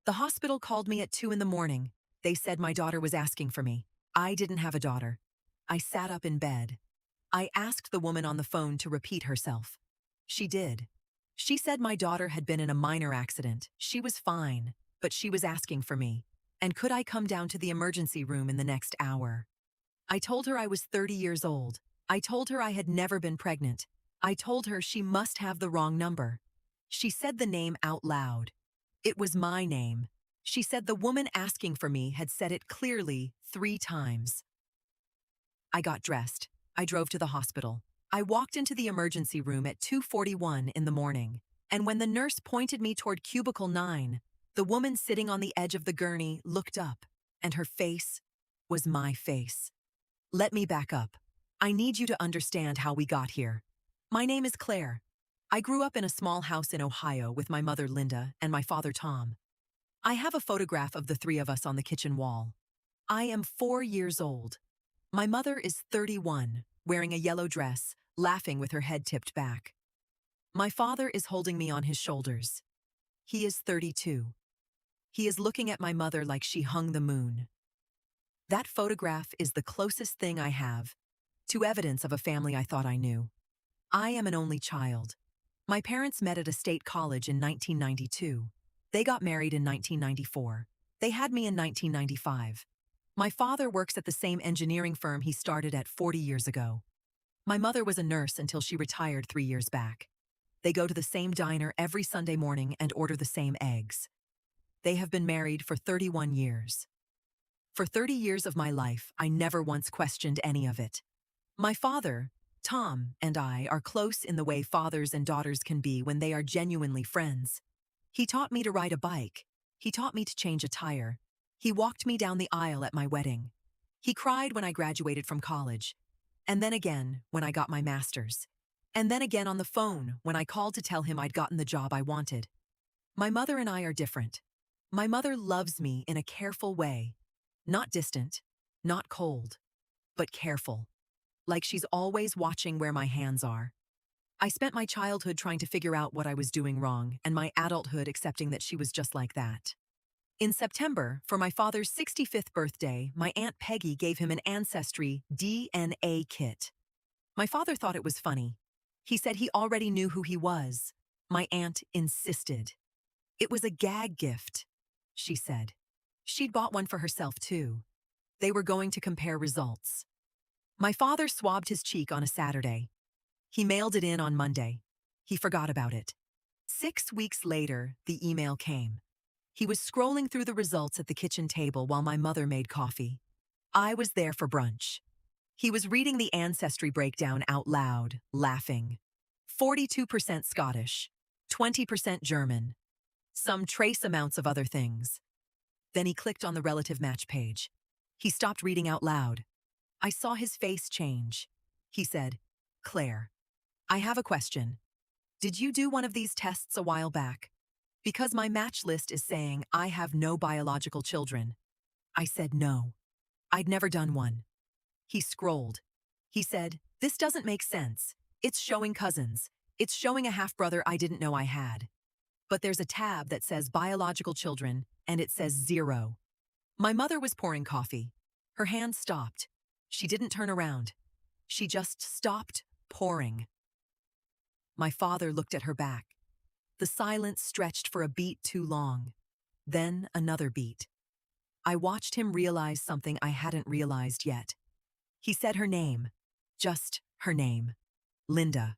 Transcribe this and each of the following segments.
The hospital called me at 2 in the morning. They said my daughter was asking for me. I didn't have a daughter. I sat up in bed. I asked the woman on the phone to repeat herself. She did. She said my daughter had been in a minor accident. She was fine, but she was asking for me. And could I come down to the emergency room in the next hour? I told her I was 30 years old. I told her I had never been pregnant. I told her she must have the wrong number. She said the name out loud. It was my name. She said the woman asking for me had said it clearly 3 times. I got dressed. I drove to the hospital. I walked into the emergency room at 2:41 in the morning, and when the nurse pointed me toward cubicle 9, the woman sitting on the edge of the gurney looked up, and her face was my face. Let me back up. I need you to understand how we got here. My name is Claire. I grew up in a small house in Ohio with my mother Linda and my father Tom. I have a photograph of the 3 of us on the kitchen wall. I am 4 years old. My mother is 31, wearing a yellow dress, laughing with her head tipped back. My father is holding me on his shoulders. He is 32. He is looking at my mother like she hung the moon. That photograph is the closest thing I have to evidence of a family I thought I knew. I am an only child. My parents met at a state college in 1992. They got married in 1994. They had me in 1995. My father works at the same engineering firm he started at 40 years ago. My mother was a nurse until she retired 3 years back. They go to the same diner every Sunday morning and order the same eggs. They have been married for 31 years. For 30 years of my life, I never once questioned any of it. My father, Tom, and I are close in the way fathers and daughters can be when they are genuinely friends. He taught me to ride a bike. He taught me to change a tire. He walked me down the aisle at my wedding. He cried when I graduated from college. And then again when I got my master's. And then again on the phone when I called to tell him I'd gotten the job I wanted. My mother and I are different. My mother loves me in a careful way. Not distant, not cold, but careful. Like she's always watching where my hands are. I spent my childhood trying to figure out what I was doing wrong, and my adulthood accepting that she was just like that. In September, for my father's 65th birthday, my Aunt Peggy gave him an ancestry DNA kit. My father thought it was funny. He said he already knew who he was. My aunt insisted. It was a gag gift, she said. She'd bought one for herself, too. They were going to compare results. My father swabbed his cheek on a Saturday. He mailed it in on Monday. He forgot about it. 6 weeks later, the email came. He was scrolling through the results at the kitchen table while my mother made coffee. I was there for brunch. He was reading the ancestry breakdown out loud, laughing. 42% Scottish, 20% German, some trace amounts of other things. Then he clicked on the relative match page. He stopped reading out loud. I saw his face change. He said, "Claire, I have a question. Did you do one of these tests a while back? Because my match list is saying I have no biological children." I said no. I'd never done one. He scrolled. He said, "This doesn't make sense. It's showing cousins. It's showing a half-brother I didn't know I had. But there's a tab that says biological children, and it says 0. My mother was pouring coffee. Her hand stopped. She didn't turn around. She just stopped pouring. My father looked at her back. The silence stretched for a beat too long. Then another beat. I watched him realize something I hadn't realized yet. He said her name. Just her name. Linda.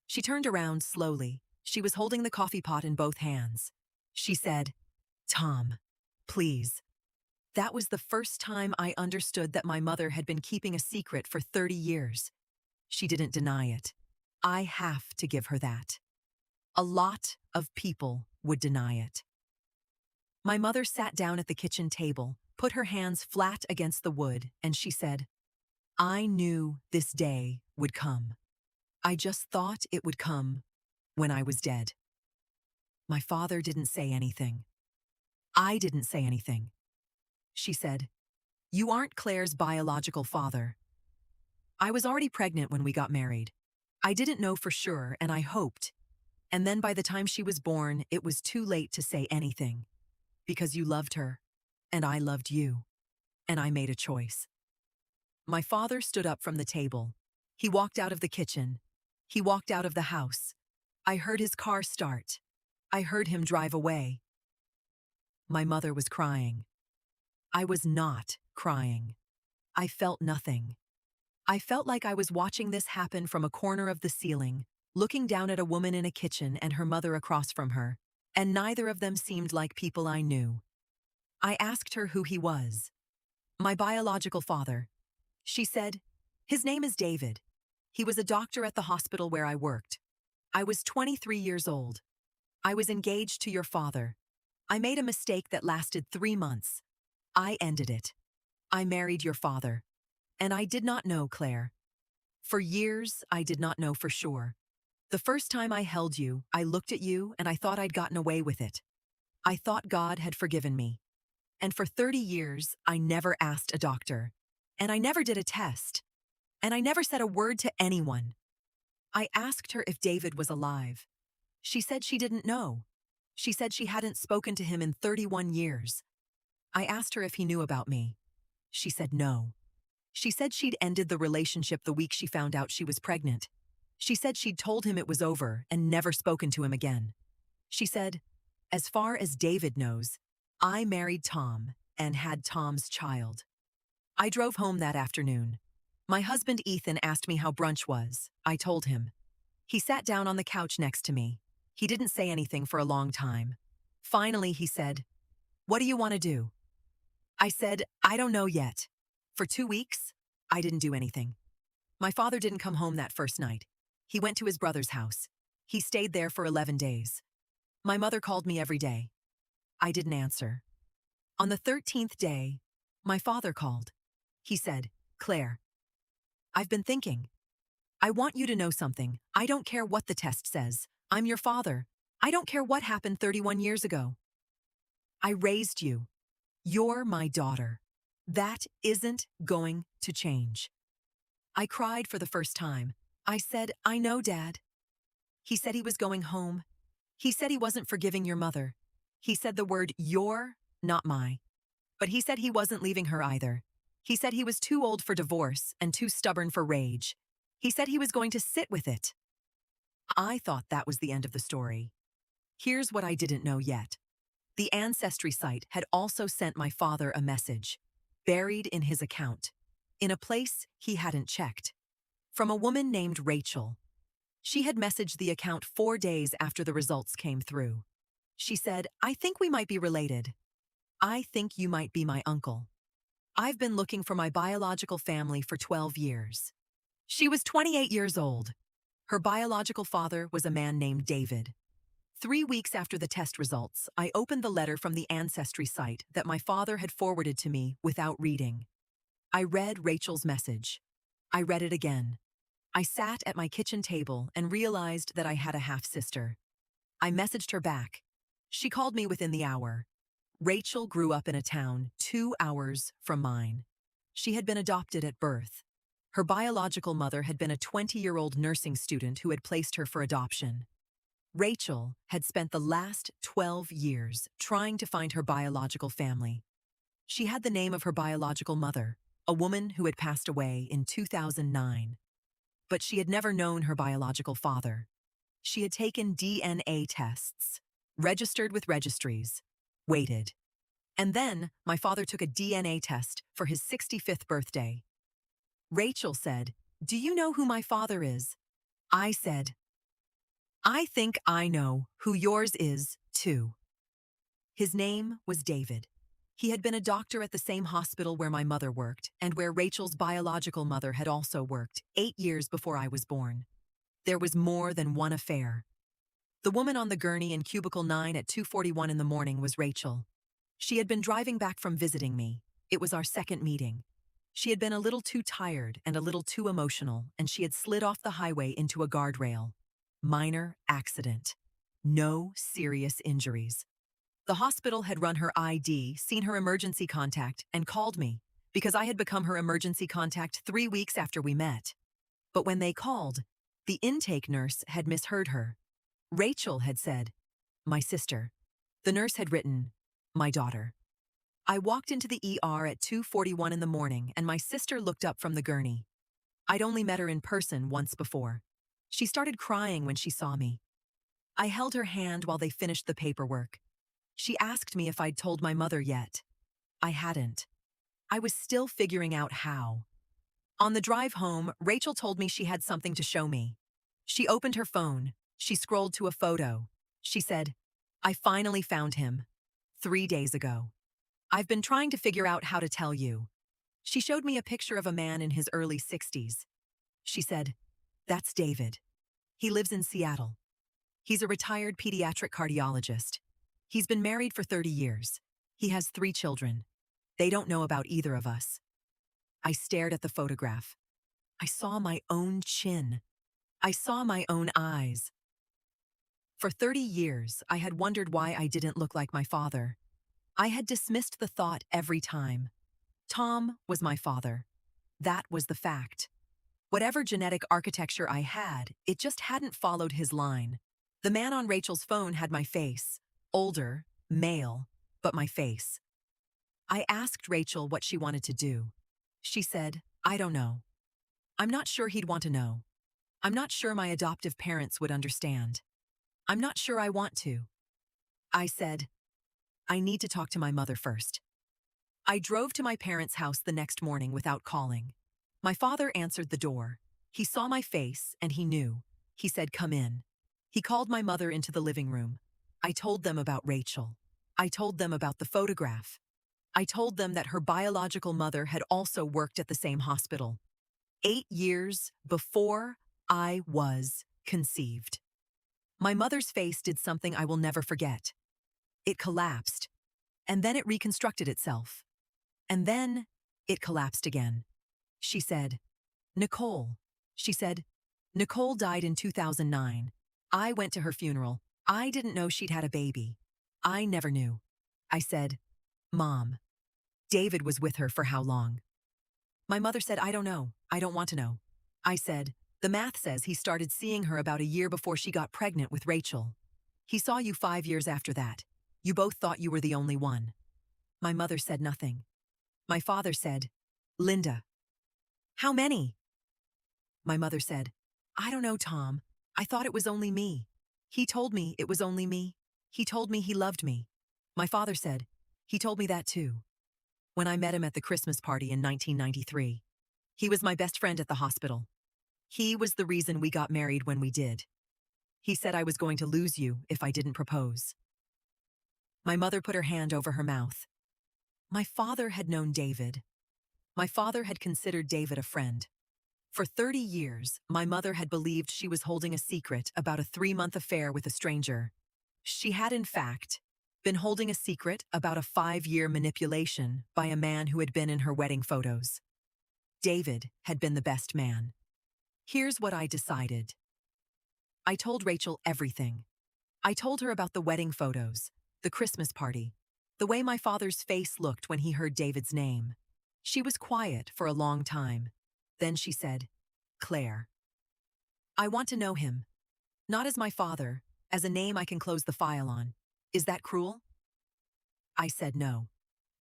She turned around slowly. She was holding the coffee pot in both hands. She said, "Tom, please." That was the first time I understood that my mother had been keeping a secret for 30 years. She didn't deny it. I have to give her that. A lot of people would deny it. My mother sat down at the kitchen table, put her hands flat against the wood, and she said, "I knew this day would come. I just thought it would come when I was dead." My father didn't say anything. I didn't say anything. She said, "You aren't Claire's biological father." I was already pregnant when we got married. I didn't know for sure, and I hoped. And then by the time she was born, it was too late to say anything. Because you loved her, and I loved you, and I made a choice. My father stood up from the table. He walked out of the kitchen. He walked out of the house. I heard his car start. I heard him drive away. My mother was crying. I was not crying. I felt nothing. I felt like I was watching this happen from a corner of the ceiling, looking down at a woman in a kitchen and her mother across from her, and neither of them seemed like people I knew. I asked her who he was. My biological father. She said, his name is David. He was a doctor at the hospital where I worked. I was 23 years old. I was engaged to your father. I made a mistake that lasted 3 months. I ended it. I married your father. And I did not know, Claire. For years, I did not know for sure. The first time I held you, I looked at you and I thought I'd gotten away with it. I thought God had forgiven me. And for 30 years, I never asked a doctor. And I never did a test. And I never said a word to anyone. I asked her if David was alive. She said she didn't know. She said she hadn't spoken to him in 31 years. I asked her if he knew about me. She said no. She said she'd ended the relationship the week she found out she was pregnant. She said she'd told him it was over and never spoken to him again. She said, as far as David knows, I married Tom and had Tom's child. I drove home that afternoon. My husband Ethan asked me how brunch was. I told him. He sat down on the couch next to me. He didn't say anything for a long time. Finally, he said, "What do you want to do?" I said, "I don't know yet." For 2 weeks, I didn't do anything. My father didn't come home that first night. He went to his brother's house. He stayed there for 11 days. My mother called me every day. I didn't answer. On the 13th day, my father called. He said, "Claire, I've been thinking. I want you to know something. I don't care what the test says. I'm your father. I don't care what happened 31 years ago. I raised you. You're my daughter. That isn't going to change." I cried for the first time. I said, "I know, Dad." He said he was going home. He said he wasn't forgiving your mother. He said the word your, not my. But he said he wasn't leaving her either. He said he was too old for divorce and too stubborn for rage. He said he was going to sit with it. I thought that was the end of the story. Here's what I didn't know yet. The ancestry site had also sent my father a message, buried in his account, in a place he hadn't checked, from a woman named Rachel. She had messaged the account 4 days after the results came through. She said, "I think we might be related. I think you might be my uncle. I've been looking for my biological family for 12 years. She was 28 years old. Her biological father was a man named David. 3 weeks after the test results, I opened the letter from the ancestry site that my father had forwarded to me without reading. I read Rachel's message. I read it again. I sat at my kitchen table and realized that I had a half-sister. I messaged her back. She called me within the hour. Rachel grew up in a town 2 hours from mine. She had been adopted at birth. Her biological mother had been a 20-year-old nursing student who had placed her for adoption. Rachel had spent the last 12 years trying to find her biological family. She had the name of her biological mother, a woman who had passed away in 2009. But she had never known her biological father. She had taken DNA tests, registered with registries, waited. And then my father took a DNA test for his 65th birthday. Rachel said, "Do you know who my father is?" I said, "I think I know who yours is, too." His name was David. He had been a doctor at the same hospital where my mother worked and where Rachel's biological mother had also worked 8 years before I was born. There was more than one affair. The woman on the gurney in cubicle 9 at 2:41 in the morning was Rachel. She had been driving back from visiting me. It was our second meeting. She had been a little too tired and a little too emotional, and she had slid off the highway into a guardrail. Minor accident. No serious injuries. The hospital had run her ID, seen her emergency contact, and called me because I had become her emergency contact 3 weeks after we met. But when they called, the intake nurse had misheard her. Rachel had said, "My sister." The nurse had written, My daughter. I walked into the ER at 2:41 in the morning and my sister looked up from the gurney. I'd only met her in person once before. She started crying when she saw me. I held her hand while they finished the paperwork. She asked me if I'd told my mother yet. I hadn't. I was still figuring out how. On the drive home, Rachel told me she had something to show me. She opened her phone. She scrolled to a photo. She said, "I finally found him. 3 days ago. I've been trying to figure out how to tell you." She showed me a picture of a man in his early 60s. She said, "That's David. He lives in Seattle. He's a retired pediatric cardiologist. He's been married for 30 years. He has 3 children. They don't know about either of us." I stared at the photograph. I saw my own chin. I saw my own eyes. For 30 years, I had wondered why I didn't look like my father. I had dismissed the thought every time. Tom was my father. That was the fact. Whatever genetic architecture I had, it just hadn't followed his line. The man on Rachel's phone had my face. Older, male, but my face. I asked Rachel what she wanted to do. She said, "I don't know. I'm not sure he'd want to know. I'm not sure my adoptive parents would understand. I'm not sure I want to." I said, "I need to talk to my mother first." I drove to my parents' house the next morning without calling. My father answered the door. He saw my face and he knew. He said, "Come in." He called my mother into the living room. I told them about Rachel. I told them about the photograph. I told them that her biological mother had also worked at the same hospital. 8 years before I was conceived. My mother's face did something I will never forget. It collapsed, and then it reconstructed itself. And then it collapsed again. She said, "Nicole." She said, "Nicole died in 2009. I went to her funeral. I didn't know she'd had a baby. I never knew." I said, "Mom, David was with her for how long?" My mother said, "I don't know. I don't want to know." I said, "The math says he started seeing her about a year before she got pregnant with Rachel. He saw you 5 years after that. You both thought you were the only one." My mother said nothing. My father said, "Linda, how many?" My mother said, "I don't know, Tom. I thought it was only me. He told me it was only me. He told me he loved me." My father said, "He told me that too. When I met him at the Christmas party in 1993. He was my best friend at the hospital. He was the reason we got married when we did. He said I was going to lose you if I didn't propose." My mother put her hand over her mouth. My father had known David. My father had considered David a friend. For 30 years, my mother had believed she was holding a secret about a 3-month affair with a stranger. She had, in fact, been holding a secret about a 5-year manipulation by a man who had been in her wedding photos. David had been the best man. Here's what I decided. I told Rachel everything. I told her about the wedding photos, the Christmas party, the way my father's face looked when he heard David's name. She was quiet for a long time. Then she said, "Claire, I want to know him. Not as my father, as a name I can close the file on. Is that cruel?" I said no.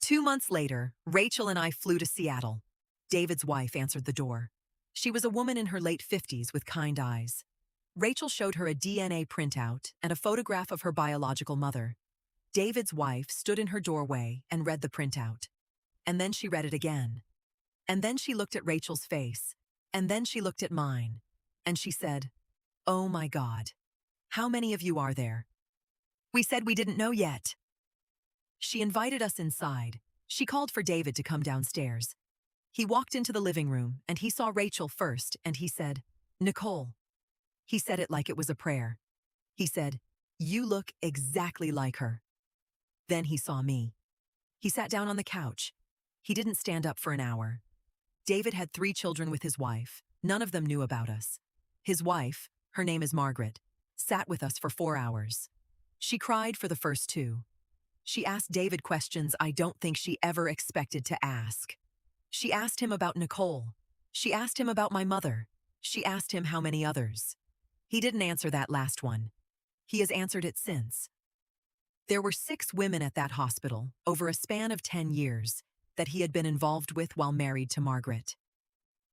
2 months later, Rachel and I flew to Seattle. David's wife answered the door. She was a woman in her late 50s with kind eyes. Rachel showed her a DNA printout and a photograph of her biological mother. David's wife stood in her doorway and read the printout. And then she read it again. And then she looked at Rachel's face. And then she looked at mine. And she said, "Oh my God. How many of you are there?" We said we didn't know yet. She invited us inside. She called for David to come downstairs. He walked into the living room and he saw Rachel first and he said, "Nicole." He said it like it was a prayer. He said, "You look exactly like her." Then he saw me. He sat down on the couch. He didn't stand up for an hour. David had 3 children with his wife. None of them knew about us. His wife, her name is Margaret, sat with us for 4 hours. She cried for the first 2. She asked David questions I don't think she ever expected to ask. She asked him about Nicole. She asked him about my mother. She asked him how many others. He didn't answer that last one. He has answered it since. There were 6 women at that hospital over a span of 10 years that he had been involved with while married to Margaret.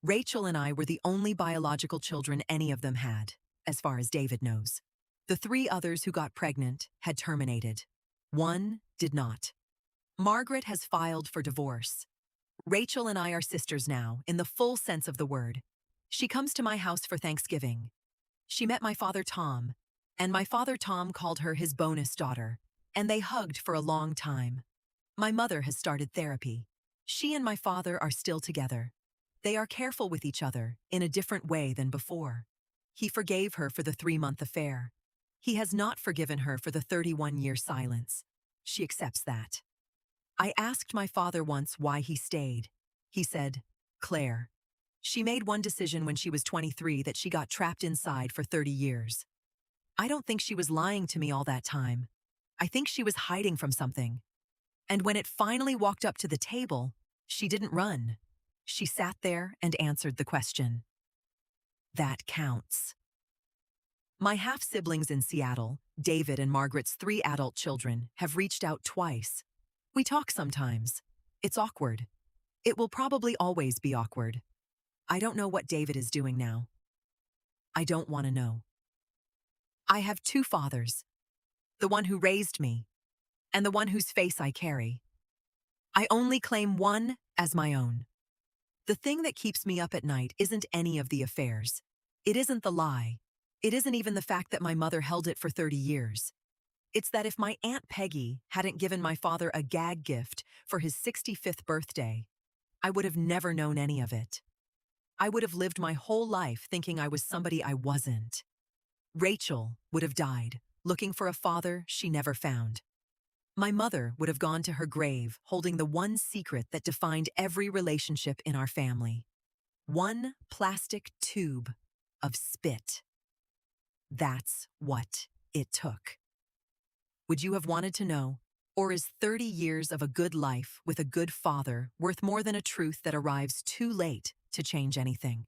Rachel and I were the only biological children any of them had, as far as David knows. The 3 others who got pregnant had terminated. One did not. Margaret has filed for divorce. Rachel and I are sisters now, in the full sense of the word. She comes to my house for Thanksgiving. She met my father Tom, and my father Tom called her his bonus daughter, and they hugged for a long time. My mother has started therapy. She and my father are still together. They are careful with each other in a different way than before. He forgave her for the 3-month affair. He has not forgiven her for the 31-year silence. She accepts that. I asked my father once why he stayed. He said, "Claire, she made one decision when she was 23 that she got trapped inside for 30 years. I don't think she was lying to me all that time. I think she was hiding from something. And when it finally walked up to the table, she didn't run. She sat there and answered the question. That counts." My half-siblings in Seattle, David and Margaret's 3 adult children, have reached out twice. We talk sometimes. It's awkward. It will probably always be awkward. I don't know what David is doing now. I don't want to know. I have 2 fathers, the one who raised me, and the one whose face I carry. I only claim one as my own. The thing that keeps me up at night isn't any of the affairs. It isn't the lie. It isn't even the fact that my mother held it for 30 years. It's that if my Aunt Peggy hadn't given my father a gag gift for his 65th birthday, I would have never known any of it. I would have lived my whole life thinking I was somebody I wasn't. Rachel would have died, looking for a father she never found. My mother would have gone to her grave holding the one secret that defined every relationship in our family. One plastic tube of spit. That's what it took. Would you have wanted to know? Or is 30 years of a good life with a good father worth more than a truth that arrives too late to change anything?